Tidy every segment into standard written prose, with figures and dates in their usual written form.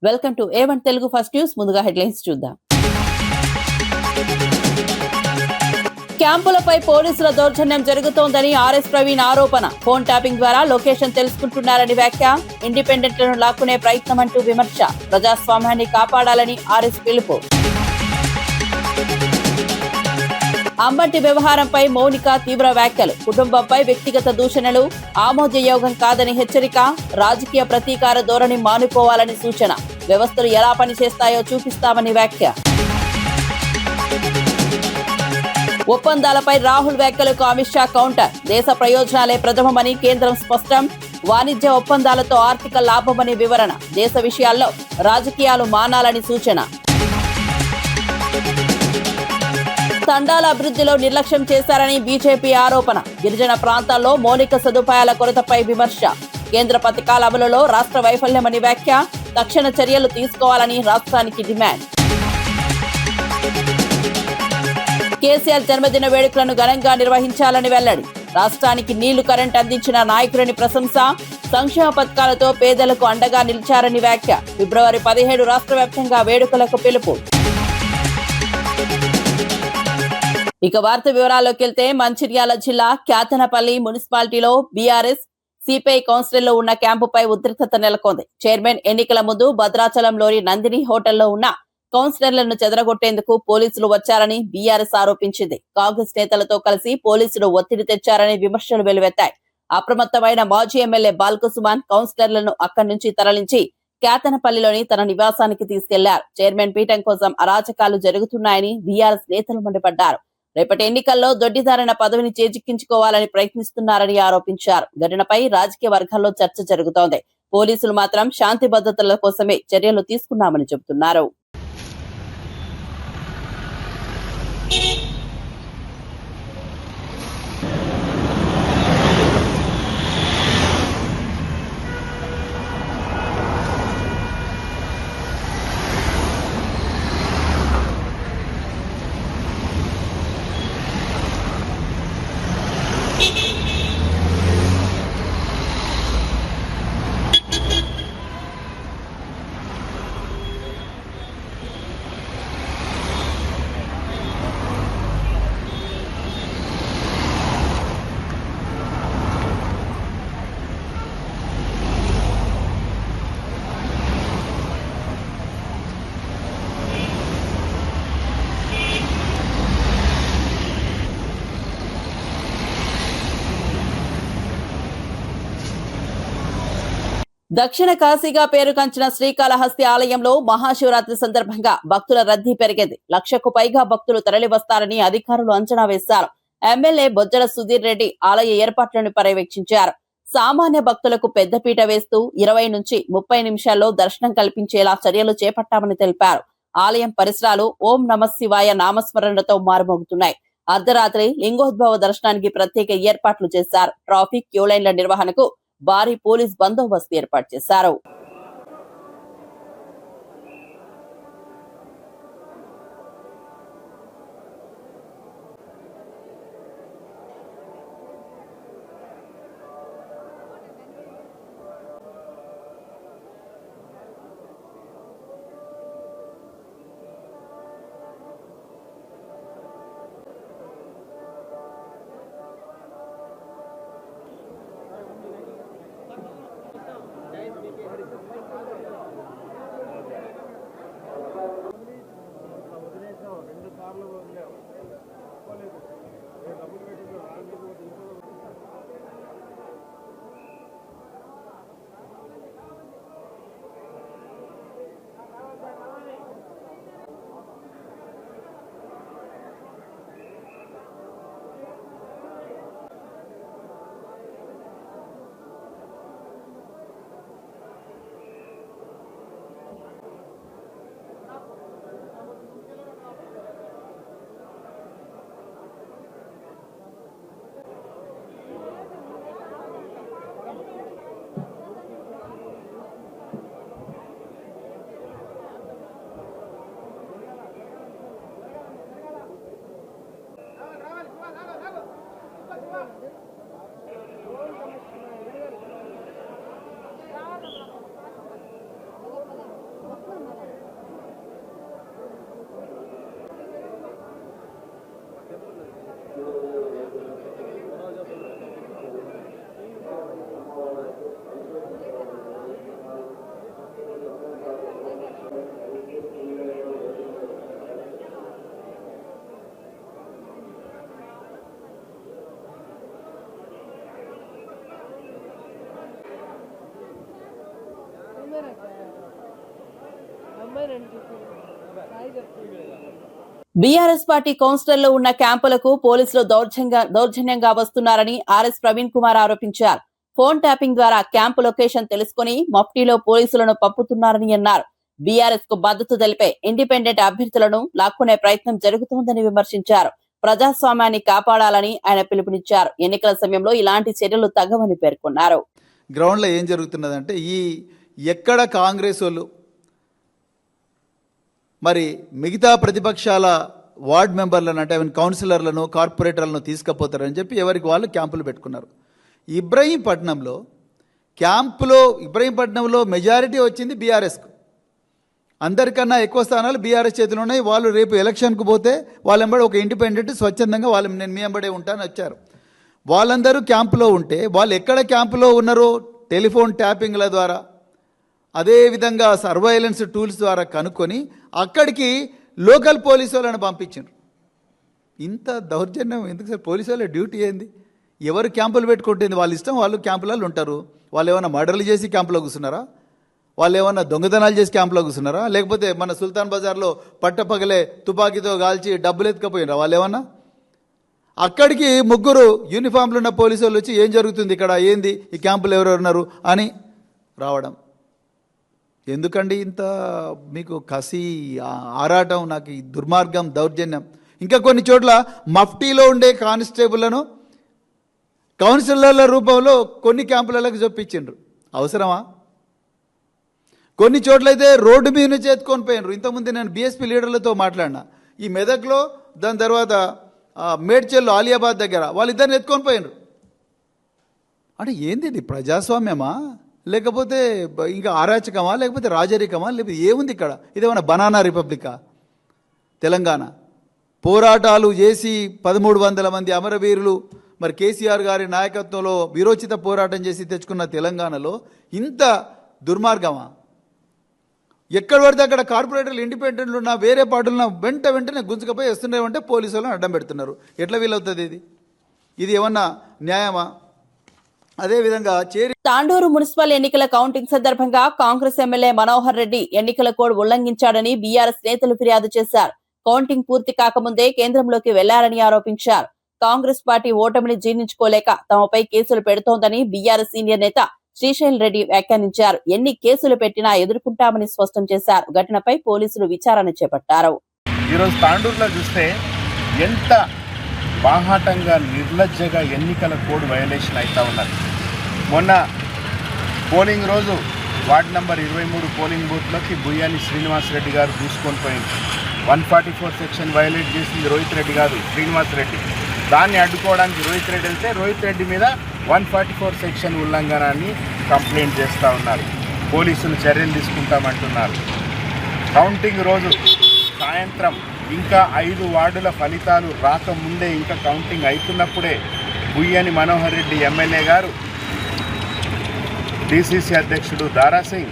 Welcome to A1 Telugu first news. ముందుగా headlines చూద్దాం. క్యాంపులపై పోలీసుల దౌర్జన్యం జరుగుతోందని ఆర్ఎస్ ప్రవీణ్ ఆరోపణ. ఫోన్ ట్యాపింగ్ ద్వారా లొకేషన్ తెలుసుకుంటున్నారని వ్యాఖ్య. ఇండిపెండెంట్లను లాక్కునే ప్రయత్నం అంటూ విమర్శ. ప్రజాస్వామ్యాన్ని కాపాడాలని ఆర్ఎస్ పిలుపు. అంబటి వ్యవహారంపై మౌనిక తీవ్ర వ్యాఖ్యలు. కుటుంబంపై వ్యక్తిగత దూషణలు ఆమోదయోగం కాదని హెచ్చరిక. రాజకీయ ప్రతీకార ధోరణి మానుకోవాలని సూచన. వ్యవస్థలు ఎలా పనిచేస్తాయో చూపిస్తామని వ్యాఖ్య. ఒప్పందాలపై రాహుల్ వ్యాఖ్యలకు అమిత్ షా కౌంటర్. దేశ ప్రయోజనాలే ప్రథమమని కేంద్రం స్పష్టం. వాణిజ్య ఒప్పందాలతో ఆర్థిక లాభమని వివరణ. దేశ విషయాల్లో రాజకీయాలు మానాలని సూచన. తండాల అభివృద్ధిలో నిర్లక్ష్యం చేశారని బీజేపీ ఆరోపణ. గిరిజన ప్రాంతాల్లో మౌలిక సదుపాయాల కొరతపై విమర్శ. కేంద్ర పథకాల అమలులో రాష్ట్ర వైఫల్యమని వ్యాఖ్య. తక్షణ చర్యలు తీసుకోవాలని రాష్ట్రానికి డిమాండ్. కేసీఆర్ జన్మదిన వేడుకలను ఘనంగా నిర్వహించాలని వెల్లడి. రాష్ట్రానికి నీళ్లు కరెంట్ అందించిన నాయకులని ప్రశంస. సంక్షేమ పథకాలతో పేదలకు అండగా నిలిచారని వ్యాఖ్య. ఫిబ్రవరి 17 రాష్ట్ర వ్యాప్తంగా వేడుకలకు పిలుపు. ఇక వార్త వివరాల్లోకి వెళ్తే మంచిర్యాల జిల్లా క్యాతనపల్లి మున్సిపాలిటీలో బీఆర్ఎస్ సిపిఐ కౌన్సిలర్లో ఉన్న క్యాంపుపై ఉద్రిక్తత నెలకొంది. చైర్మన్ ఎన్నికల ముందు భద్రాచలంలోని నందిని హోటల్లో ఉన్న కౌన్సిలర్లను చెదరగొట్టేందుకు పోలీసులు వచ్చారని బీఆర్ఎస్ ఆరోపించింది. కాంగ్రెస్ నేతలతో కలిసి పోలీసులు ఒత్తిడి తెచ్చారని విమర్శలు వెలువెత్తాయి. అప్రమత్తమైన మాజీ ఎమ్మెల్యే బాల్కసుమాన్ కౌన్సిలర్లను అక్కడి నుంచి తరలించి క్యాతనపల్లిలోని తన నివాసానికి తీసుకెళ్లారు. చైర్మన్ పీఠం కోసం అరాచకాలు జరుగుతున్నాయని బీఆర్ఎస్ నేతలు మండిపడ్డారు. రేపటి ఎన్నికల్లో దొడ్డిదారిన పదవిని చేజిక్కించుకోవాలని ప్రయత్నిస్తున్నారని ఆరోపించారు. ఘటనపై రాజకీయ వర్గాల్లో చర్చ జరుగుతోంది. పోలీసులు మాత్రం శాంతి భద్రతల కోసమే చర్యలు తీసుకున్నామని చెబుతున్నారు. దక్షిణ కాశీగా పేరుగాంచిన శ్రీకాళహస్తి ఆలయంలో మహాశివరాత్రి సందర్భంగా భక్తుల రద్దీ పెరిగింది. 1,00,000కు పైగా భక్తులు తరలివస్తారని అధికారులు అంచనా వేశారు. ఎమ్మెల్యే బొజ్జల సుధీర్ రెడ్డి ఆలయ ఏర్పాట్లను పర్యవేక్షించారు. సామాన్య భక్తులకు పెద్దపీట వేస్తూ 20 నుంచి 30 నిమిషాల్లో దర్శనం కల్పించేలా చర్యలు చేపట్టామని తెలిపారు. ఆలయం పరిసరాలు ఓం నమః శివాయ నామస్మరణతో మారుమోగుతున్నాయి. అర్ధరాత్రి లింగోద్భవ దర్శనానికి ప్రత్యేక ఏర్పాట్లు చేశారు. ట్రాఫిక్ క్యూలైన్ల నిర్వహణకు భారీ పోలీస్ బందోబస్తు ఏర్పాటు చేశారు. బీఆర్ఎస్ పార్టీ కౌన్సిలర్లు ఉన్న క్యాంపులకు పోలీసులు దౌర్జన్యంగా వస్తున్నారని ఆర్ఎస్ ప్రవీణ్ కుమార్ ఆరోపించారు. ఫోన్ ట్యాపింగ్ ద్వారా క్యాంపు లొకేషన్ తెలుసుకుని మఫ్టీలో పోలీసులను పంపుతున్నారని అన్నారు. బీఆర్ఎస్ కు మద్దతు తెలిపే ఇండిపెండెంట్ అభ్యర్థులను లాక్కునే ప్రయత్నం జరుగుతోందని విమర్శించారు. ప్రజాస్వామ్యాన్ని కాపాడాలని ఆయన పిలుపునిచ్చారు. ఎన్నికల సమయంలో ఇలాంటి చర్యలు తగ్గవని పేర్కొన్నారు. గ్రౌండ్ లో ఏం జరుగుతున్నదంటే ఎక్కడ కాంగ్రెస్ వాళ్ళు మరి మిగతా ప్రతిపక్షాల వార్డ్ మెంబర్లను అంటే కౌన్సిలర్లను కార్పొరేటర్లను తీసుకుపోతారని చెప్పి ఎవరికి వాళ్ళు క్యాంపులు పెట్టుకున్నారు. ఇబ్రహీంపట్నంలో మెజారిటీ వచ్చింది బీఆర్ఎస్కు. అందరికన్నా ఎక్కువ స్థానాలు బీఆర్ఎస్ చేతిలో ఉన్నాయి. వాళ్ళు రేపు ఎలక్షన్కు పోతే వాళ్ళెంబడి ఒక ఇండిపెండెంట్ స్వచ్ఛందంగా నేను మీ వెంబడే ఉంటానని వచ్చారు. వాళ్ళందరూ క్యాంపులో ఉంటే వాళ్ళు ఎక్కడ క్యాంపులో ఉన్నారో టెలిఫోన్ ట్యాపింగ్ల ద్వారా అదేవిధంగా సర్వైలెన్స్ టూల్స్ ద్వారా కనుక్కొని అక్కడికి లోకల్ పోలీసు వాళ్ళని పంపించారు. ఇంత దౌర్జన్యం ఎందుకు సార్? పోలీసు వాళ్ళ డ్యూటీ ఏంది? ఎవరు క్యాంపులు పెట్టుకుంటుంది వాళ్ళ ఇష్టం, వాళ్ళు క్యాంపులలో ఉంటారు. వాళ్ళు ఏమైనా మర్డర్లు చేసి క్యాంపులో కూర్చున్నారా? వాళ్ళు ఏమన్నా దొంగతనాలు చేసి క్యాంపులో కూర్చున్నారా? లేకపోతే మన సుల్తాన్ బజార్లో పట్టపగలే తుపాకీతో కాల్చి డబ్బులు ఎత్తుకపోయినారా వాళ్ళు ఏమన్నా? అక్కడికి ముగ్గురు యూనిఫామ్లు ఉన్న పోలీసు వాళ్ళు వచ్చి ఏం జరుగుతుంది ఇక్కడ, ఏంది ఈ క్యాంపులు ఎవరెవరున్నారు అని రావడం. ఎందుకండి ఇంత మీకు కసి ఆరాటం? నాకు ఈ దుర్మార్గం, దౌర్జన్యం. ఇంకా కొన్ని చోట్ల మఫ్టీలో ఉండే కానిస్టేబుల్లను కౌన్సిలర్ల రూపంలో కొన్ని క్యాంపులకు చొప్పించిండ్రు. అవసరమా? కొన్ని చోట్లయితే రోడ్డు మీద నుంచి ఎత్తుకొని పోయినరు. ఇంతకుముందు నేను బీఎస్పీ లీడర్లతో మాట్లాడినా. ఈ మెదక్లో, దాని తర్వాత మేడ్చల్లో ఆలియాబాద్ దగ్గర వాళ్ళిద్దరిని ఎత్తుకొని పోయినరు. అంటే ఏంది ఇది? ప్రజాస్వామ్యమా లేకపోతే ఇంకా అరాచకమా లేకపోతే రాజరికమా లేకపోతే ఏముంది ఇక్కడ? ఇదేమన్నా బనానా రిపబ్లికా? తెలంగాణ పోరాటాలు చేసి 1300 మంది అమరవీరులు మరి కేసీఆర్ గారి నాయకత్వంలో విరోచిత పోరాటం చేసి తెచ్చుకున్న తెలంగాణలో ఇంత దుర్మార్గమా? ఎక్కడ పడితే అక్కడ కార్పొరేటర్లు ఇండిపెండెంట్లు ఉన్నా వేరే పార్టీలున్నా వెంటనే గుంజుకపోయి వస్తున్నారంటే పోలీసు వాళ్ళని అడ్డం పెడుతున్నారు. ఎట్లా వీలవుతుంది? ఇది ఏమన్నా న్యాయమా? అదేవిధంగా తాండూరు మున్సిపల్ ఎన్నికల కౌంటింగ్ సందర్భంగా కాంగ్రెస్ ఎమ్మెల్యే మనోహర్ రెడ్డి ఎన్నికల కోడ్ ఉల్లంఘించాడని బీఆర్ఎస్ నేతలు ఫిర్యాదు చేశారు. కౌంటింగ్ పూర్తి కాకముందే కేంద్రంలోకి వెళ్లారని ఆరోపించారు. కాంగ్రెస్ పార్టీ ఓటమిని జీర్ణించుకోలేక తమపై కేసులు పెడుతోందని బీఆర్ఎస్ సీనియర్ నేత శ్రీశైల్ రెడ్డి వ్యాఖ్యానించారు. ఎన్ని కేసులు పెట్టినా ఎదుర్కొంటామని స్పష్టం చేశారు. ఘటనపై పోలీసులు విచారణ చేపట్టారు. ఈరోజు తాండూరులో చూస్తే ఎంత బాహాటంగా నిర్లజ్జగా ఎన్నికల కోడ్ వయలేషన్ అవుతా ఉన్నది. మొన్న పోలింగ్ రోజు వార్డు నంబర్ 23 పోలింగ్ బూత్లోకి బుయ్యాని శ్రీనివాసరెడ్డి గారు దూసుకొని పోయింది. 144 సెక్షన్ వయలేట్ చేసింది రోహిత్ రెడ్డి గారు, శ్రీనివాస్ రెడ్డి. దాన్ని అడ్డుకోవడానికి రోహిత్ రెడ్డి వెళ్తే రోహిత్ రెడ్డి మీద 144 సెక్షన్ ఉల్లంఘనాన్ని కంప్లైంట్ చేస్తూ ఉన్నారు. పోలీసులు చర్యలు తీసుకుంటామంటున్నారు. కౌంటింగ్ రోజు సాయంత్రం ఇంకా 5 వార్డుల ఫలితాలు రాకముందే, ఇంకా కౌంటింగ్ అవుతున్నప్పుడే బుయ్యని మనోహర్ రెడ్డి ఎమ్మెల్యే గారు, డీసీసీ అధ్యక్షుడు దారాసింగ్,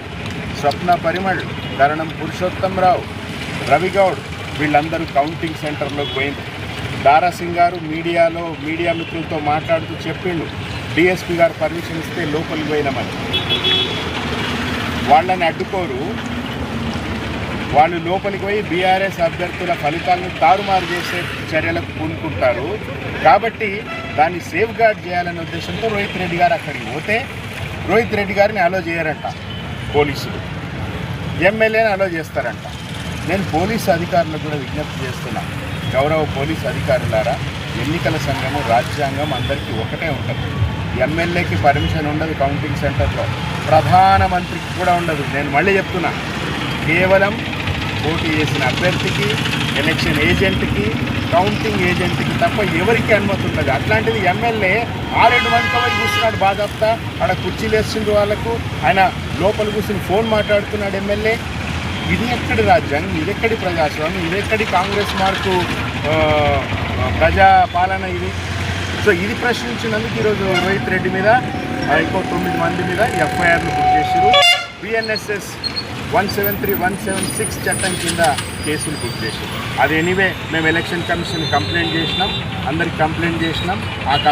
స్వప్న పరిమళ్, కరణం పురుషోత్తమరావు, రవిగౌడ్ వీళ్ళందరూ కౌంటింగ్ సెంటర్లోకి పోయింది. దారాసింగ్ గారు మీడియా మిత్రులతో మాట్లాడుతూ చెప్పిండు, డిఎస్పీ గారు పర్మిషన్ ఇస్తే లోపలికి పోయినామని. వాళ్ళని అడ్డుకోరు, వాళ్ళు లోపలికి పోయి బీఆర్ఎస్ అభ్యర్థుల ఫలితాలను తారుమారు చేసే చర్యలకు పూనుకుంటారు. కాబట్టి దాన్ని సేఫ్ గార్డ్ చేయాలనే ఉద్దేశంతో రోహిత్ రెడ్డి గారు అక్కడికి పోతే రోహిత్ రెడ్డి గారిని అలో చేయరంట పోలీసులు, ఎమ్మెల్యేని అలో చేస్తారంట. నేను పోలీసు అధికారులకు కూడా విజ్ఞప్తి చేస్తున్నా, గౌరవ పోలీసు అధికారులారా, ఎన్నికల సంఘము రాజ్యాంగం అందరికీ ఒకటే ఉంటుంది. ఎమ్మెల్యేకి పర్మిషన్ ఉండదు కౌంటింగ్ సెంటర్లో, ప్రధానమంత్రికి కూడా ఉండదు. నేను మళ్ళీ చెప్తున్నా, కేవలం పోటీ చేసిన అభ్యర్థికి, ఎలక్షన్ ఏజెంట్కి, కౌంటింగ్ ఏజెంట్కి తప్ప ఎవరికి అనుమతి ఉంటుంది. అట్లాంటిది ఎమ్మెల్యే 6-7 మందితో కూర్చున్నాడు బాధాప్తా, ఆడ కుర్చీలు వేస్తుండ్రు వాళ్ళకు, ఆయన లోపల కూర్చుని ఫోన్ మాట్లాడుతున్నాడు ఎమ్మెల్యే. ఇది ఎక్కడి రాజ్యాంగం? ఇది ఎక్కడి ప్రజాస్వామ్యం? ఇది ఎక్కడి కాంగ్రెస్ మార్కు ప్రజాపాలన ఇది? సో ఇది ప్రశ్నించినందుకు ఈరోజు రోహిత్ రెడ్డి మీద ఇంకో 9 మంది మీద ఎఫ్ఐఆర్లు బుక్ చేశారు. బిఎన్ఎస్ఎస్ 173, 176 చట్టం కింద కేసులు బుక్ చేసి అది ఎనీవే మేము ఎలక్షన్ కమిషన్ కంప్లైంట్ చేసినాం, అందరికి కంప్లైంట్ చేసినాం.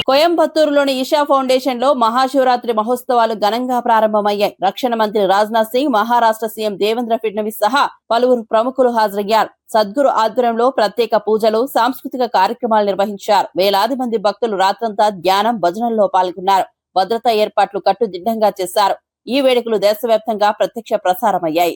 కోయంబత్తూరులోని ఈషా ఫౌండేషన్ లో మహాశివరాత్రి మహోత్సవాలు ఘనంగా ప్రారంభమయ్యాయి. రక్షణ మంత్రి రాజ్నాథ్ సింగ్, మహారాష్ట్ర సీఎం దేవేంద్ర ఫడ్నవీస్ సహా పలువురు ప్రముఖులు హాజరయ్యారు. సద్గురు ఆధ్వర్యంలో ప్రత్యేక పూజలు, సాంస్కృతిక కార్యక్రమాలు నిర్వహించారు. వేలాది మంది భక్తులు రాత్రంతా ధ్యానం, భజనల్లో పాల్గొన్నారు. భద్రతా ఏర్పాట్లు కట్టుదిట్టంగా చేశారు. ఈ వేడుకలు దేశవ్యాప్తంగా ప్రత్యక్ష ప్రసారమయ్యాయి.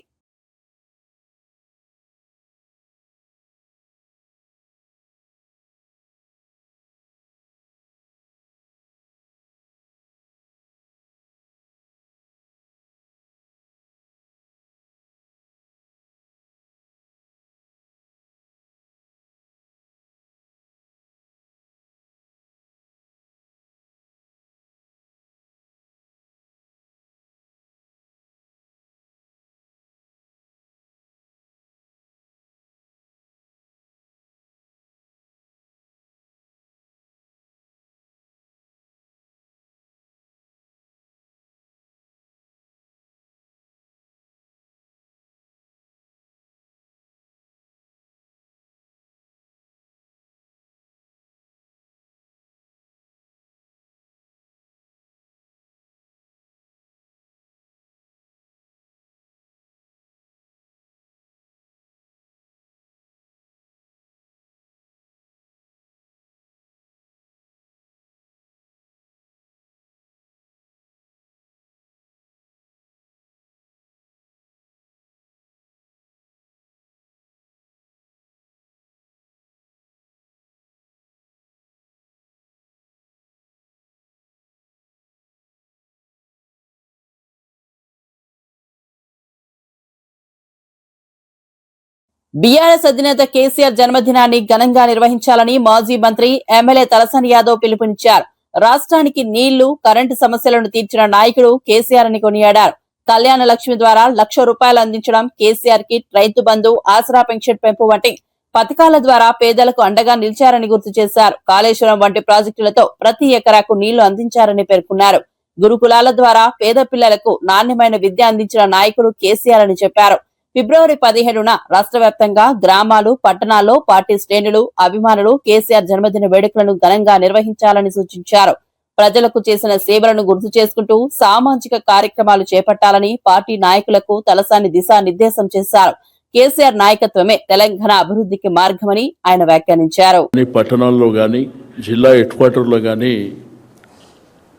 బీఆర్ఎస్ అధినేత కేసీఆర్ జన్మదినాన్ని ఘనంగా నిర్వహించాలని మాజీ మంత్రి ఎమ్మెల్యే తలసాని యాదవ్ పిలుపునిచ్చారు. రాష్ట్రానికి నీళ్లు, కరెంటు సమస్యలను తీర్చిన నాయకుడు కేసీఆర్ అని కొనియాడారు. కళ్యాణ లక్ష్మి ద్వారా ₹1,00,000 అందించడం, కేసీఆర్ కిట్, రైతు బంధు, ఆసరా పెన్షన్ పెంపు వంటి పథకాల ద్వారా పేదలకు అండగా నిలిచారని గుర్తు చేశారు. కాళేశ్వరం వంటి ప్రాజెక్టులతో ప్రతి ఎకరాకు నీళ్లు అందించారని పేర్కొన్నారు. గురుకులాల ద్వారా పేద పిల్లలకు నాణ్యమైన విద్య అందించిన నాయకుడు కేసీఆర్ అని చెప్పారు. ఫిబ్రవరి 17న రాష్ట్ర వ్యాప్తంగా గ్రామాలు, పట్టణాల్లో పార్టీ శ్రేణులు, అభిమానులు కేసీఆర్ జన్మదిన వేడుకలను ఘనంగా నిర్వహించాలని సూచించారు. ప్రజలకు చేసిన సేవలను గుర్తు చేసుకుంటూ సామాజిక కార్యక్రమాలు చేపట్టాలని పార్టీ నాయకులకు తలసాని దిశానిర్దేశం చేశారు. కేసీఆర్ నాయకత్వమే తెలంగాణ అభివృద్ధికి మార్గమని ఆయన వ్యాఖ్యానించారు. పట్టణాల్లో గాని, జిల్లా హెడ్ క్వార్టర్లో గాని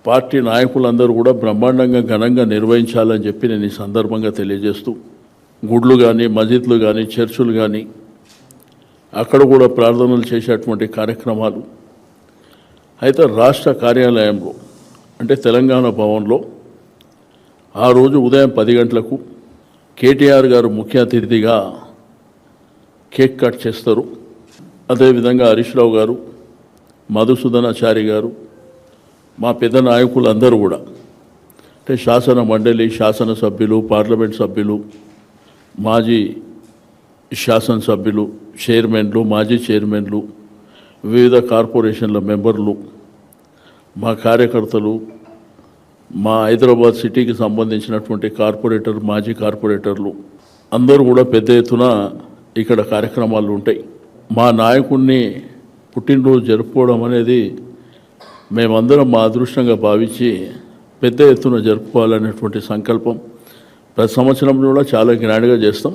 పార్టీ నాయకులందరూ కూడా బ్రహ్మాండంగా ఘనంగా నిర్వహించాలని చెప్పి నేను ఈ సందర్భంగా తెలియజేస్తూ, గుడ్లు కానీ, మసీదులు కానీ, చర్చులు కానీ అక్కడ కూడా ప్రార్థనలు చేసేటువంటి కార్యక్రమాలు. అయితే రాష్ట్ర కార్యాలయంలో అంటే తెలంగాణ భవన్లో ఆ రోజు ఉదయం 10 గంటలకు కేటీఆర్ గారు ముఖ్య అతిథిగా కేక్ కట్ చేస్తారు. అదేవిధంగా హరీష్ రావు గారు, మధుసూదనాచారి గారు, మా పెద్ద నాయకులందరూ కూడా అంటే శాసన మండలి, శాసనసభ్యులు, పార్లమెంట్ సభ్యులు, మాజీ శాసనసభ్యులు, చైర్మన్లు, మాజీ చైర్మన్లు, వివిధ కార్పొరేషన్ల మెంబర్లు, మా కార్యకర్తలు, మా హైదరాబాద్ సిటీకి సంబంధించినటువంటి కార్పొరేటర్, మాజీ కార్పొరేటర్లు అందరూ కూడా పెద్ద ఎత్తున ఇక్కడ కార్యక్రమాలు ఉంటాయి. మా నాయకుడిని పుట్టినరోజు జరుపుకోవడం అనేది మేమందరం మా అదృష్టంగా భావించి పెద్ద ఎత్తున జరుపుకోవాలనేటువంటి సంకల్పం ప్రతి సంవత్సరం కూడా చాలా గ్రాండ్గా చేస్తాం.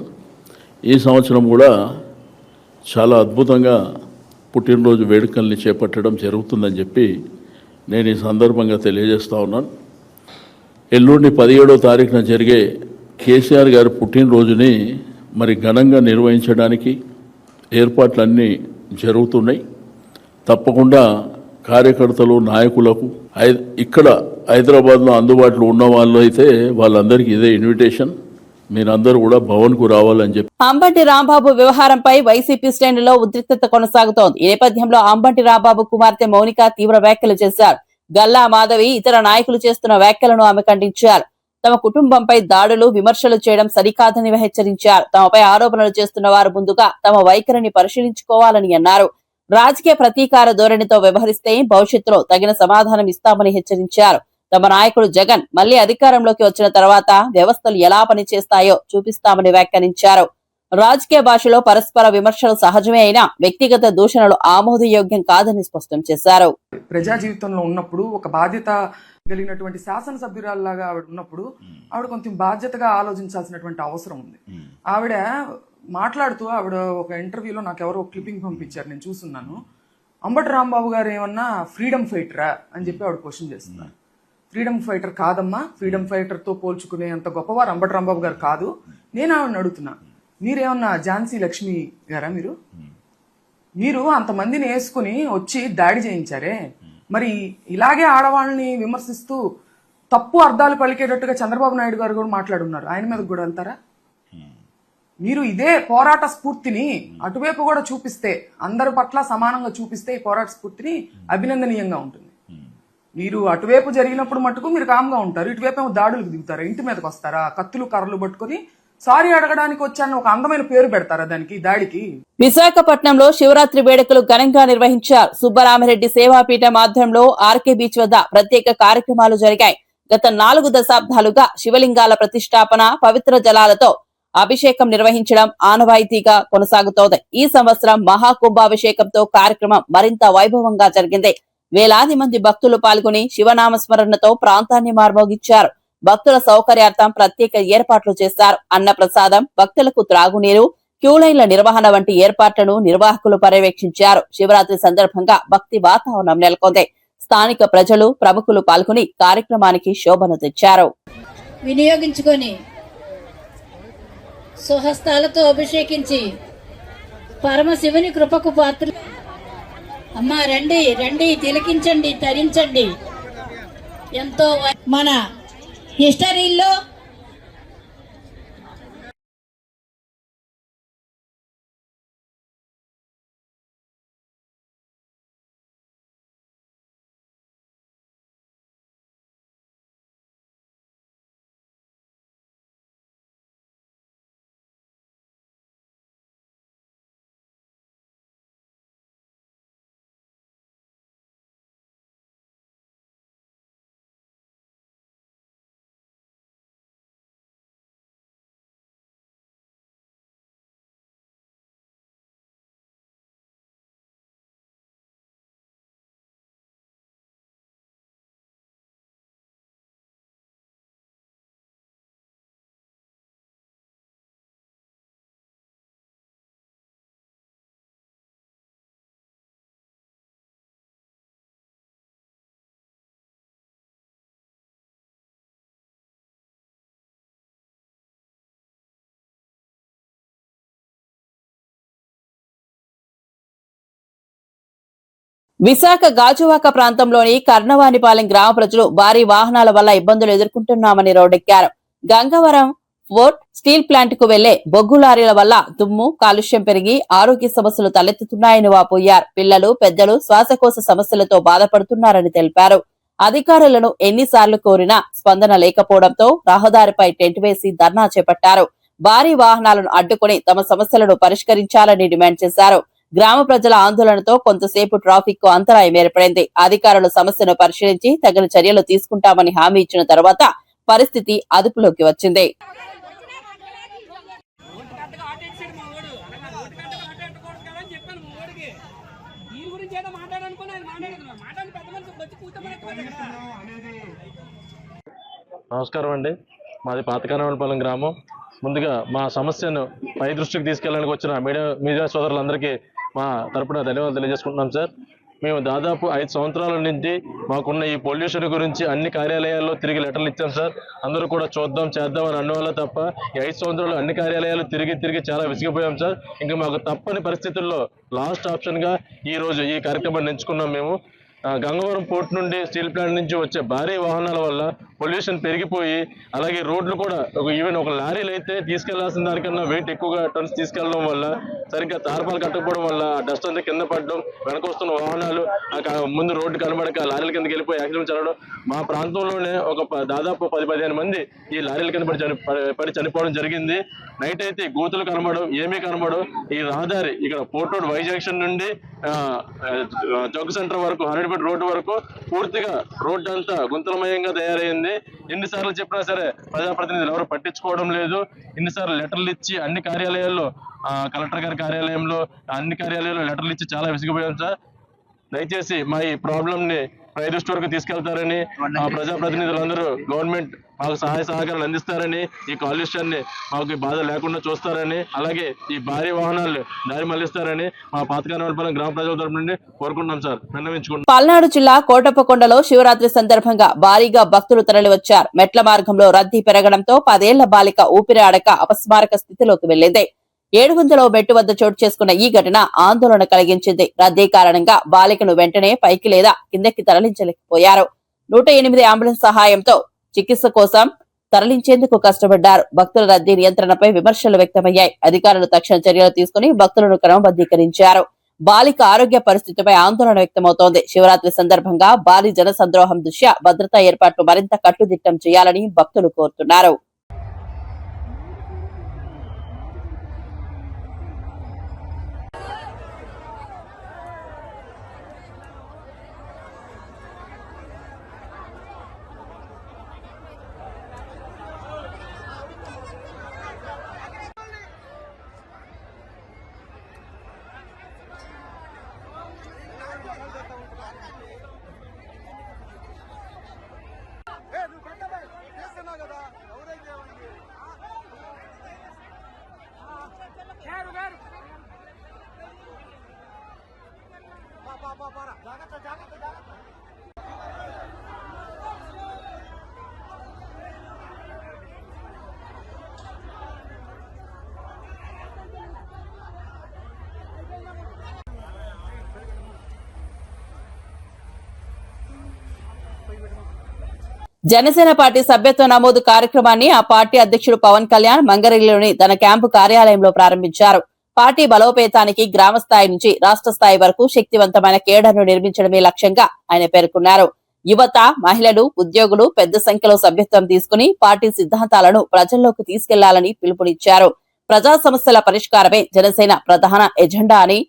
ఈ సంవత్సరం కూడా చాలా అద్భుతంగా పుట్టినరోజు వేడుకల్ని చేపట్టడం జరుగుతుందని చెప్పి నేను ఈ సందర్భంగా తెలియజేస్తూ ఉన్నాను. ఎల్లుండి 17వ తారీఖున జరిగే కేసీఆర్ గారి పుట్టినరోజుని మరి ఘనంగా నిర్వహించడానికి ఏర్పాట్లన్నీ జరుగుతున్నాయి. తప్పకుండా కార్యకర్తలు, నాయకులకు ఇక్కడ హైదరాబాద్లో అందుబాటులో ఉన్న వాళ్ళు అయితే వాళ్ళందరికీ ఇదే ఇన్విటేషన్, మీరందరూ కూడా భవన్కు రావాలని చెప్పి. అంబటి రాంబాబు వ్యవహారంపై వైసీపీ శ్రేణుల్లో ఉద్రిక్తత కొనసాగుతోంది. ఈ నేపథ్యంలో అంబటి రాంబాబు కుమార్తె మౌనిక తీవ్ర వ్యాఖ్యలు చేశారు. గల్లా మాధవి, ఇతర నాయకులు చేస్తున్న వ్యాఖ్యలను ఆమె ఖండించారు. తమ కుటుంబంపై దాడులు, విమర్శలు చేయడం సరికాదని హెచ్చరించారు. తమపై ఆరోపణలు చేస్తున్న వారు ముందుగా తమ వైఖరిని పరిశీలించుకోవాలని అన్నారు. రాజకీయ ప్రతీకార ధోరణితో వ్యవహరిస్తే భవిష్యత్తులో తగిన సమాధానం ఇస్తామని హెచ్చరించారు. తమ నాయకుడు జగన్ మళ్లీ అధికారంలోకి వచ్చిన తర్వాత వ్యవస్థలు ఎలా పనిచేస్తాయో చూపిస్తామని వ్యాఖ్యానించారు. రాజకీయ భాషలో పరస్పర విమర్శలు సహజమే అయినా వ్యక్తిగత దూషణలు ఆమోదయోగ్యం కాదని స్పష్టం చేశారు. ప్రజా జీవితంలో ఉన్నప్పుడు ఒక బాధ్యత కలిగినటువంటి శాసనసభ్యురాల్లాగా ఆవిడ ఉన్నప్పుడు ఆవిడ కొంచెం బాధ్యతగా ఆలోచించాల్సినటువంటి అవసరం ఉంది. ఆవిడ మాట్లాడుతూ ఆవిడ ఒక ఇంటర్వ్యూలో నాకు ఎవరో క్లిప్పింగ్ పంపించారు, నేను చూస్తున్నాను. అంబటి రాంబాబు గారు ఏమన్నా ఫ్రీడమ్ ఫైటరా అని చెప్పి ఆవిడ క్వశ్చన్ చేస్తున్నారు. ఫ్రీడమ్ ఫైటర్ కాదమ్మా, ఫ్రీడమ్ ఫైటర్ తో పోల్చుకునే అంత గొప్పవారు అంబటి రాంబాబు గారు కాదు. నేను ఆవిడని అడుగుతున్నా, మీరేమన్నా ఝాన్సీ లక్ష్మి గారా? మీరు అంతమందిని వేసుకుని వచ్చి దాడి చేయించారే, మరి ఇలాగే ఆడవాళ్ళని విమర్శిస్తూ తప్పు అర్థాలు పలికేటట్టుగా చంద్రబాబు నాయుడు గారు కూడా మాట్లాడున్నారు. ఆయన మీద కూడా వెళ్తారా? మీరు ఇదే పోరాట స్ఫూర్తిని అటువైపు కూడా చూపిస్తే, అందరి పట్ల సమానంగా చూపిస్తే ఈ పోరాట స్ఫూర్తిని అభినందనీయంగా ఉంటుంది. మీరు అటువైపు జరిగినప్పుడు మటుకు మీరు కామ్గా ఉంటారు, ఇటువైపు ఏమో దాడులకు దిగుతారా, ఇంటి మీదకి వస్తారా, కత్తులు కర్రలు పట్టుకుని సారీ అడగడానికి వచ్చాను ఒక అందమైన పేరు పెడతారా దానికి, దాడికి? విశాఖపట్నంలో శివరాత్రి వేడుకలు ఘనంగా నిర్వహించారు. సుబ్బరామిరెడ్డి సేవాపీఠం ఆధ్వర్యంలో ఆర్కే బీచ్ వద్ద ప్రత్యేక కార్యక్రమాలు జరిగాయి. గత 4 దశాబ్దాలుగా శివలింగాల ప్రతిష్టాపన, పవిత్ర జలాలతో అభిషేకం నిర్వహించడం ఆనవాయితీగా కొనసాగుతోంది. ఈ సంవత్సరం మహాకుంభాభిషేకంతో కార్యక్రమం మరింత వైభవంగా జరిగింది. వేలాది మంది భక్తులు పాల్గొని శివనామస్మరణతో ప్రాంతాన్ని మార్మోగించారు. భక్తుల సౌకర్యార్థం ప్రత్యేక ఏర్పాట్లు చేశారు. అన్న ప్రసాదం, భక్తులకు త్రాగునీరు, క్యూలైన్ల నిర్వహణ వంటి ఏర్పాట్లను నిర్వాహకులు పర్యవేక్షించారు. శివరాత్రి సందర్భంగా భక్తి వాతావరణం నెలకొంది. స్థానిక ప్రజలు, ప్రముఖులు పాల్గొని కార్యక్రమానికి శోభను తెచ్చారు. వినియోగించుకొని స్వహస్తాలతో అభిషేకించి పరమశివుని కృపకు పాత్ర. అమ్మా రండి రండి, తిలకించండి, తరించండి. ఎంతో మన హిస్టరీలో విశాఖ గాజువాక ప్రాంతంలోని కర్ణవానిపాలెం గ్రామ ప్రజలు భారీ వాహనాల వల్ల ఇబ్బందులు ఎదుర్కొంటున్నామని రోడ్డెక్కారు. గంగవరం ఫోర్ట్ స్టీల్ ప్లాంట్ కు వెళ్లే బొగ్గు లారీల వల్ల దుమ్ము, కాలుష్యం పెరిగి ఆరోగ్య సమస్యలు తలెత్తుతున్నాయని వాపోయారు. పిల్లలు, పెద్దలు శ్వాసకోశ సమస్యలతో బాధపడుతున్నారని తెలిపారు. అధికారులను ఎన్నిసార్లు కోరినా స్పందన లేకపోవడంతో రహదారిపై టెంట్ వేసి ధర్నా చేపట్టారు. భారీ వాహనాలను అడ్డుకుని తమ సమస్యలను పరిష్కరించాలని డిమాండ్ చేశారు. గ్రామ ప్రజల ఆందోళనతో కొంతసేపు ట్రాఫిక్ కు అంతరాయం ఏర్పడింది. అధికారులు సమస్యను పరిశీలించి తగిన చర్యలు తీసుకుంటామని హామీ ఇచ్చిన తర్వాత పరిస్థితి అదుపులోకి వచ్చింది. నమస్కారం అండి, మాది పాతకర్ణవానిపాలెం గ్రామం. ముందుగా మా సమస్యను పై దృష్టికి తీసుకెళ్ళడానికి వచ్చిన మీడియా సోదరులందరికీ మా తరపున ధన్యవాదాలు తెలియజేసుకుంటున్నాం సార్. మేము దాదాపు 5 సంవత్సరాల నుంచి మాకున్న ఈ పొల్యూషన్ గురించి అన్ని కార్యాలయాల్లో తిరిగి లెటర్లు ఇచ్చాం సార్. అందరూ కూడా చూద్దాం చేద్దాం అని అన్నవాళ్ళ తప్ప ఈ 5 సంవత్సరాలు అన్ని కార్యాలయాలు తిరిగి చాలా విసిగిపోయాం సార్. ఇంకా మాకు తప్పని పరిస్థితుల్లో లాస్ట్ ఆప్షన్గా ఈరోజు ఈ కార్యక్రమాన్ని ఎంచుకున్నాం. మేము గంగవరం పోర్ట్ నుండి స్టీల్ ప్లాంట్ నుంచి వచ్చే భారీ వాహనాల వల్ల పొల్యూషన్ పెరిగిపోయి, అలాగే రోడ్లు కూడా ఈవెన్ ఒక లారీలు అయితే తీసుకెళ్లాల్సిన దానికన్నా వెయిట్ ఎక్కువగా టన్స్ తీసుకెళ్లడం వల్ల సరిగ్గా తార్పాలు కట్టకపోవడం వల్ల డస్ట్ అంతా కింద పడడం, వెనకొస్తున్న వాహనాలు ముందు రోడ్డు కనబడక లారీల కిందకి వెళ్ళిపోయి యాక్సిడెంట్ జరగడం. మా ప్రాంతంలోనే దాదాపు 10-15 మంది ఈ లారీల కింద పడి చనిపోవడం జరిగింది. నైట్ అయితే గోతులు కనబడడం, ఏమీ కనబడడం. ఈ రహదారి ఇక్కడ పోర్ట్ రోడ్ వై జంక్షన్ నుండి జగ్గు సెంటర్ వరకు, 100 రోడ్డు వరకు పూర్తిగా రోడ్డు అంతా గుంతలమయంగా తయారైంది. ఎన్నిసార్లు చెప్పినా సరే ప్రజాప్రతినిధులు ఎవరు పట్టించుకోవడం లేదు. ఎన్నిసార్లు లెటర్లు ఇచ్చి అన్ని కార్యాలయాల్లో, కలెక్టర్ గారి కార్యాలయంలో, అన్ని కార్యాలయాల్లో లెటర్లు ఇచ్చి చాలా విసిగిపోయాం సార్. దయచేసి మా ఈ ప్రాబ్లం ని పై దృష్టి వరకు తీసుకెళ్తారని, ప్రజాప్రతినిధులందరూ గవర్నమెంట్ మాకు సహాయ సహకారాలు అందిస్తారని, ఈ కాలుష్యాన్ని మాకు బాధ లేకుండా చూస్తారని, అలాగే ఈ భారీ వాహనాలు దారి మళ్లిస్తారని మా పాతకానవలపాలెం గ్రామ ప్రజల తరపు నుండి కోరుకుంటున్నాం సార్, విన్నవించుకుంటున్నాం. పల్నాడు జిల్లా కోటప్పకొండలో శివరాత్రి సందర్భంగా భారీగా భక్తులు తరలివచ్చారు. మెట్ల మార్గంలో రద్దీ పెరగడంతో 10 ఏళ్ల బాలిక ఊపిరి ఆడక అపస్మారక స్థితిలోకి వెళ్లింది. 700వ మెట్టు వద్ద చోటు చేసుకున్న ఈ ఘటన ఆందోళన కలిగించింది. రద్దీ కారణంగా బాలికను వెంటనే పైకి లేదా కిందకి తరలించలేకపోయారు. 108 అంబులెన్స్ సహాయంతో చికిత్స కోసం తరలించేందుకు కష్టపడ్డారు. భక్తుల రద్దీ నియంత్రణపై విమర్శలు వ్యక్తమయ్యాయి. అధికారులు తక్షణ చర్యలు తీసుకుని భక్తులను క్రమబద్దీకరించారు. బాలిక ఆరోగ్య పరిస్థితిపై ఆందోళన వ్యక్తమవుతోంది. శివరాత్రి సందర్భంగా భారీ జన సంద్రోహం దృష్ట్యా భద్రతా ఏర్పాట్లు మరింత కట్టుదిట్టం చేయాలని భక్తులు కోరుతున్నారు. జనసేన పార్టీ సభ్యత్వ నమోదు కార్యక్రమాన్ని ఆ పార్టీ అధ్యక్షుడు పవన్ కళ్యాణ్ మంగళగిరిలోని తన క్యాంపు కార్యాలయంలో ప్రారంభించారు. పార్టీ బలోపేతానికి గ్రామ స్థాయి నుంచి రాష్ట్ర స్థాయి వరకు శక్తివంతమైన కేడర్ను నిర్మించడమే లక్ష్యంగా ఆయన పేర్కొన్నారు. యువత, మహిళలు, ఉద్యోగులు పెద్ద సంఖ్యలో సభ్యత్వం తీసుకుని పార్టీ సిద్ధాంతాలను ప్రజల్లోకి తీసుకెళ్లాలని పిలుపునిచ్చారు. ప్రజా సమస్యల పరిష్కారమే జనసేన ప్రధాన ఎజెండా అని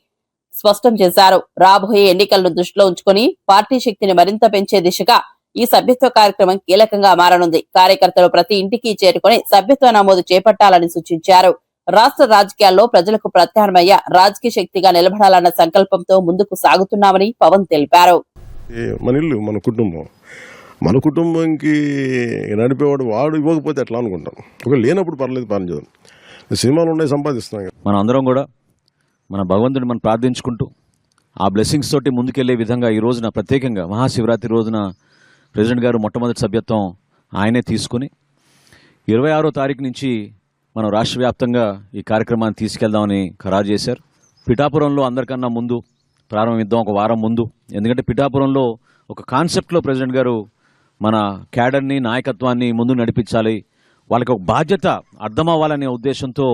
స్పష్టం చేశారు. రాబోయే ఎన్నికలను దృష్టిలో ఉంచుకుని పార్టీ శక్తిని మరింత పెంచే దిశగా ఈ సభ్యత్వ కార్యక్రమం కీలకంగా మారనుంది. కార్యకర్తలు ప్రతి ఇంటికి చేరుకుని సభ్యత్వ నమోదు చేపట్టాలని సూచించారు. రాష్ట్ర రాజకీయాల్లో ప్రజలకు ప్రత్యామ్నాయ రాజకీయ శక్తిగా నిలబడాలన్న సంకల్పంతో ముందుకు సాగుతున్నామని పవన్ తెలిపారు. మన ఇల్లు, మన కుటుంబంకి నడిపేవాడు వాడు ఇవ్వకపోతే ఎట్లా అనుకుంటాం. ఒకవేళ లేనప్పుడు పర్లేదు, పని చేద్దాం. సినిమాలు ఉన్నాయి, సంపాదిస్తున్నాం. మనం అందరం కూడా మన భగవంతుడిని మనం ప్రార్థించుకుంటూ ఆ బ్లెస్సింగ్స్ తోటి ముందుకెళ్లే విధంగా ఈ రోజున ప్రత్యేకంగా మహాశివరాత్రి రోజున ప్రెసిడెంట్ గారు మొట్టమొదటి సభ్యత్వం ఆయనే తీసుకుని 26వ తారీఖు నుంచి మనం రాష్ట్ర వ్యాప్తంగా ఈ కార్యక్రమాన్ని తీసుకెళ్దామని ఖరారు చేశారు. పిఠాపురంలో అందరికన్నా ముందు ప్రారంభిద్దాం, ఒక వారం ముందు. ఎందుకంటే పిఠాపురంలో ఒక కాన్సెప్ట్లో ప్రెసిడెంట్ గారు మన క్యాడర్ని, నాయకత్వాన్ని ముందు నడిపించాలి, వాళ్ళకి ఒక బాధ్యత అర్థం అవ్వాలనే ఉద్దేశంతో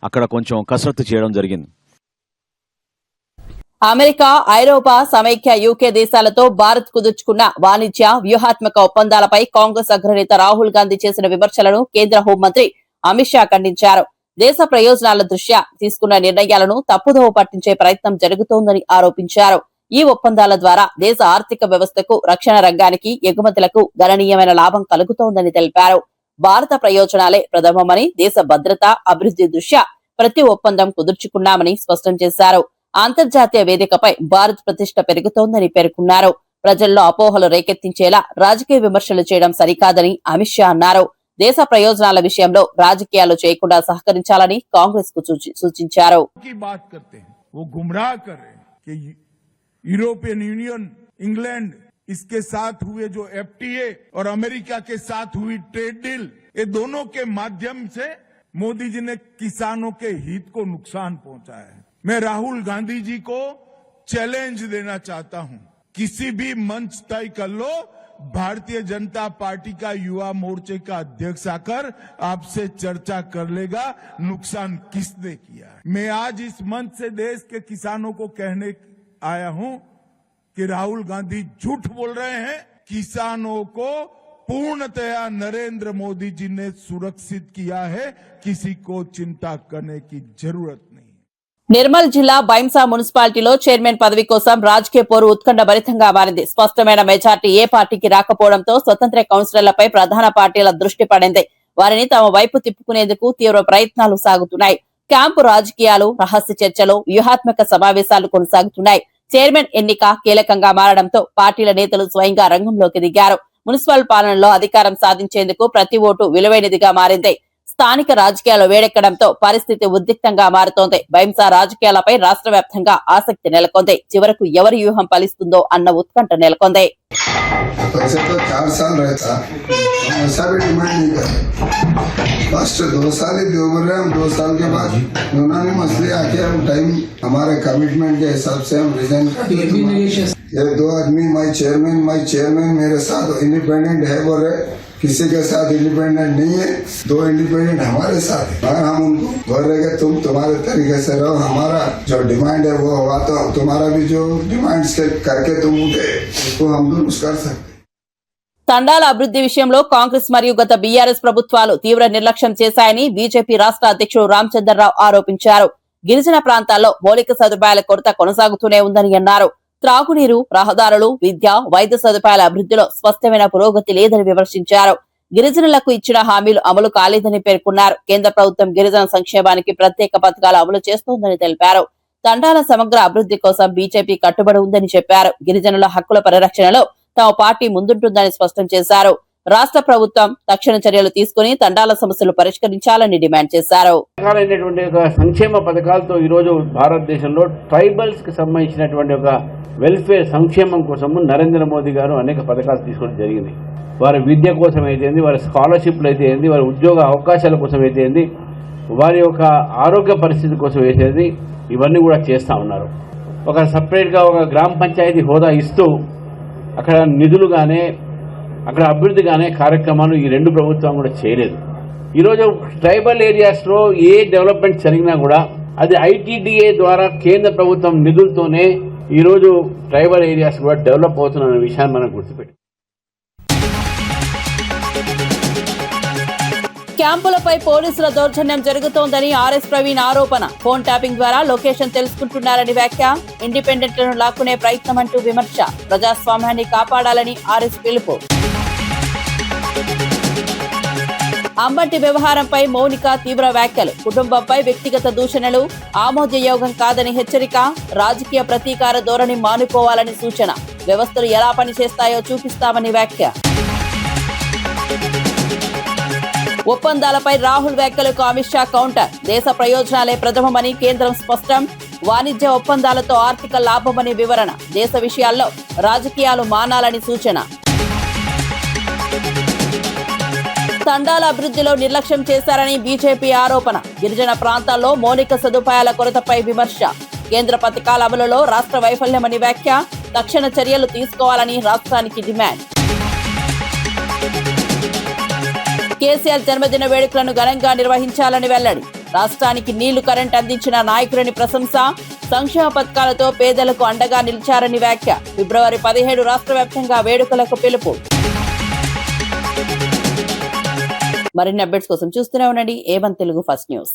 అక్కడ కొంచెం కసరత్తు చేయడం జరిగింది. అమెరికా, ఐరోపా, సమైక్య యూకే దేశాలతో భారత్ కుదుర్చుకున్న వాణిజ్య వ్యూహాత్మక ఒప్పందాలపై కాంగ్రెస్ అగ్రనేత రాహుల్ గాంధీ చేసిన విమర్శలను కేంద్ర హోంమంత్రి అమిత్ షా ఖండించారు. దేశ ప్రయోజనాల దృష్ట్యా తీసుకున్న నిర్ణయాలను తప్పుదోవ పట్టించే ప్రయత్నం జరుగుతోందని ఆరోపించారు. ఈ ఒప్పందాల ద్వారా దేశ ఆర్థిక వ్యవస్థకు, రక్షణ రంగానికి, ఎగుమతులకు గణనీయమైన లాభం కలుగుతోందని తెలిపారు. భారత ప్రయోజనాలే ప్రథమమని, దేశ భద్రత, అభివృద్ధి దృష్ట్యా ప్రతి ఒప్పందం కుదుర్చుకున్నామని స్పష్టం చేశారు. అంతర్జాతీయ వేదికపై భారత్ ప్రతిష్ట పెరుగుతోందని పేర్కొన్నారు. ప్రజల్లో అపోహలు రేకెత్తించేలా రాజకీయ విమర్శలు చేయడం సరికాదని అమిత్ షా అన్నారు. దేశ ప్రయోజనాల విషయంలో రాజకీయాలు చేయకుండా సహకరించాలని కాంగ్రెస్ కు సూచించారు. यूरोपियन यूनियन, इंग्लैंड, इसके साथ हुए जो एफटीए और अमेरिका के साथ हुई ट्रेड डील, ये दोनों के माध्यम से मोदी जी ने किसानों के हित को नुकसान पहुंचाया है. मैं राहुल गांधी जी को चैलेंज देना चाहता हूं, किसी भी मंच तय कर लो, भारतीय जनता पार्टी का युवा मोर्चे का अध्यक्ष आकर आपसे चर्चा कर लेगा नुकसान किसने किया है। मैं आज इस मंच से देश के किसानों को कहने आया हूं कि राहुल गांधी झूठ बोल रहे हैं। किसानों को पूर्णतया नरेंद्र मोदी जी ने सुरक्षित किया है, किसी को चिंता करने की जरूरत नहीं। నిర్మల్ జిల్లా బైంసా మున్సిపాలిటీలో చైర్మన్ పదవి కోసం రాజకీయ పోరు ఉత్కంఠభరితంగా మారింది. స్పష్టమైన మెజార్టీ ఏ పార్టీకి రాకపోవడంతో స్వతంత్ర కౌన్సిలర్లపై ప్రధాన పార్టీల దృష్టి పడింది. వారిని తమ వైపు తిప్పుకునేందుకు తీవ్ర ప్రయత్నాలు సాగుతున్నాయి. క్యాంపు రాజకీయాలు, రహస్య చర్చలు, వ్యూహాత్మక సమావేశాలు కొనసాగుతున్నాయి. చైర్మన్ ఎన్నిక కీలకంగా మారడంతో పార్టీల నేతలు స్వయంగా రంగంలోకి దిగారు. మున్సిపల్ పాలనలో అధికారం సాధించేందుకు ప్రతి ఓటు విలువైనదిగా మారింది. స్థానిక రాజకీయాలు వేడెక్కడంతో పరిస్థితి ఉద్రిక్తంగా మారుతోంది. బైంసా రాజకీయాలపై రాష్ట్ర వ్యాప్తంగా ఆసక్తి నెలకొంది. చివరకు ఎవరి వ్యూహం ఫలిస్తుందో అన్న ఉత్కంఠ నెలకొంది. फर्स्ट 2 साल ही दो बोल रहे हैं, हम 2 साल के बाद यूनानी मसले आके हम टाइम हमारे कमिटमेंट के हिसाब से हम रिजाइन कर ये 2 आदमी माई चेयरमैन मेरे साथ इंडिपेंडेंट है बोल रहे, किसी के साथ इंडिपेंडेंट नहीं है, 2 इंडिपेंडेंट हमारे साथ है। और हम उनको बोल रहे कि तुम तुम्हारे तरीके से रहो, हमारा जो डिमांड है वो हुआ तो तुम्हारा भी जो डिमांड्स करके तुम उठे उसको हम दुरुस्त कर सकते। తండాల అభివృద్ధి విషయంలో కాంగ్రెస్ మరియు గత బీఆర్ఎస్ ప్రభుత్వాలు తీవ్ర నిర్లక్ష్యం చేశాయని బీజేపీ రాష్ట్ర అధ్యక్షుడు రామచంద్రరావు ఆరోపించారు. గిరిజన ప్రాంతాల్లో మౌలిక సదుపాయాల కొరత కొనసాగుతూనే ఉందని అన్నారు. త్రాగునీరు, రహదారులు, విద్య, వైద్య సదుపాయాల అభివృద్ధిలో స్పష్టమైన పురోగతి లేదని విమర్శించారు. గిరిజనులకు ఇచ్చిన హామీలు అమలు కాలేదని పేర్కొన్నారు. కేంద్ర ప్రభుత్వం గిరిజన సంక్షేమానికి ప్రత్యేక పథకాలు అమలు చేస్తోందని తెలిపారు. తండాల సమగ్ర అభివృద్ధి కోసం బీజేపీ కట్టుబడి ఉందని చెప్పారు. గిరిజనుల హక్కుల పరిరక్షణలో తమ పార్టీ ముందుంటుందని స్పష్టం చేశారు. రాష్ట్ర ప్రభుత్వం తక్షణ చర్యలు తీసుకుని తండాల సమస్యలు పరిష్కరించాలని డిమాండ్ చేశారు. సంక్షేమ పథకాలతో ఈరోజు భారతదేశంలో ట్రైబల్స్ కి సంబంధించినటువంటి ఒక వెల్ఫేర్ సంక్షేమం కోసము నరేంద్ర మోదీ గారు అనేక పథకాలు తీసుకోవడం జరిగింది. వారి విద్య కోసం అయితే, వారి స్కాలర్షిప్లు అయితే, వారి ఉద్యోగ అవకాశాల కోసం అయితే, వారి యొక్క ఆరోగ్య పరిస్థితి కోసం అయితే, ఇవన్నీ కూడా చేస్తూ ఉన్నారు. ఒక సపరేట్గా ఒక గ్రామ పంచాయతీ హోదా ఇస్తూ అక్కడ నిధులుగానే, అక్కడ అభివృద్ధిగానే కార్యక్రమాలు ఈ 2 ప్రభుత్వం కూడా చేయలేదు. ఈరోజు ట్రైబల్ ఏరియాస్లో ఏ డెవలప్మెంట్ జరిగినా కూడా అది ఐటీడీఏ ద్వారా కేంద్ర ప్రభుత్వం నిధులతోనే ఈరోజు ట్రైబల్ ఏరియాస్ కూడా డెవలప్ అవుతున్న విషయాన్ని మనం గుర్తుపెట్టాం. క్యాంపులపై పోలీసుల దౌర్జన్యం జరుగుతోందని ఆర్ఎస్ ప్రవీణ్ ఆరోపణ. ఫోన్ ట్యాపింగ్ ద్వారా లొకేషన్ తెలుసుకుంటున్నారని వ్యాఖ్య. ఇండిపెండెంట్లను లాక్కునే ప్రయత్నం అంటూ విమర్శ. ప్రజాస్వామ్యాన్ని కాపాడాలని ఆర్ఎస్ పిలుపు. అంబటి వ్యవహారంపై మౌనిక తీవ్ర వ్యాఖ్యలు. కుటుంబంపై వ్యక్తిగత దూషణలు ఆమోదయోగం కాదని హెచ్చరిక. రాజకీయ ప్రతీకార ధోరణి మానుకోవాలని సూచన. వ్యవస్థలు ఎలా పనిచేస్తాయో చూపిస్తామని వ్యాఖ్య. ఒప్పందాలపై రాహుల్ వ్యాఖ్యలకు అమిత్ షా కౌంటర్. దేశ ప్రయోజనాలే ప్రథమమని కేంద్రం స్పష్టం. వాణిజ్య ఒప్పందాలతో ఆర్థిక లాభమని వివరణ. దేశ విషయాల్లో రాజకీయాలు మానాలని సూచన. తండాల అభివృద్ధిలో నిర్లక్ష్యం చేశారని బీజేపీ ఆరోపణ. గిరిజన ప్రాంతాల్లో మౌలిక సదుపాయాల కొరతపై విమర్శ. కేంద్ర పథకాల అమలులో రాష్ట్ర వైఫల్యమని వ్యాఖ్య. తక్షణ చర్యలు తీసుకోవాలని రాష్ట్రానికి డిమాండ్. కేసీఆర్ జన్మదిన వేడుకలను ఘనంగా నిర్వహించాలని వెల్లడి. రాష్ట్రానికి నీళ్లు, కరెంట్ అందించిన నాయకులని ప్రశంస. సంక్షేమ పథకాలతో పేదలకు అండగా నిలిచారని వ్యాఖ్య. ఫిబ్రవరి 17 రాష్ట్ర వ్యాప్తంగా వేడుకలకు పిలుపు. మరిన్ని అప్డేట్స్ కోసం చూస్తూనే ఉండండి A1 తెలుగు ఫస్ట్ న్యూస్.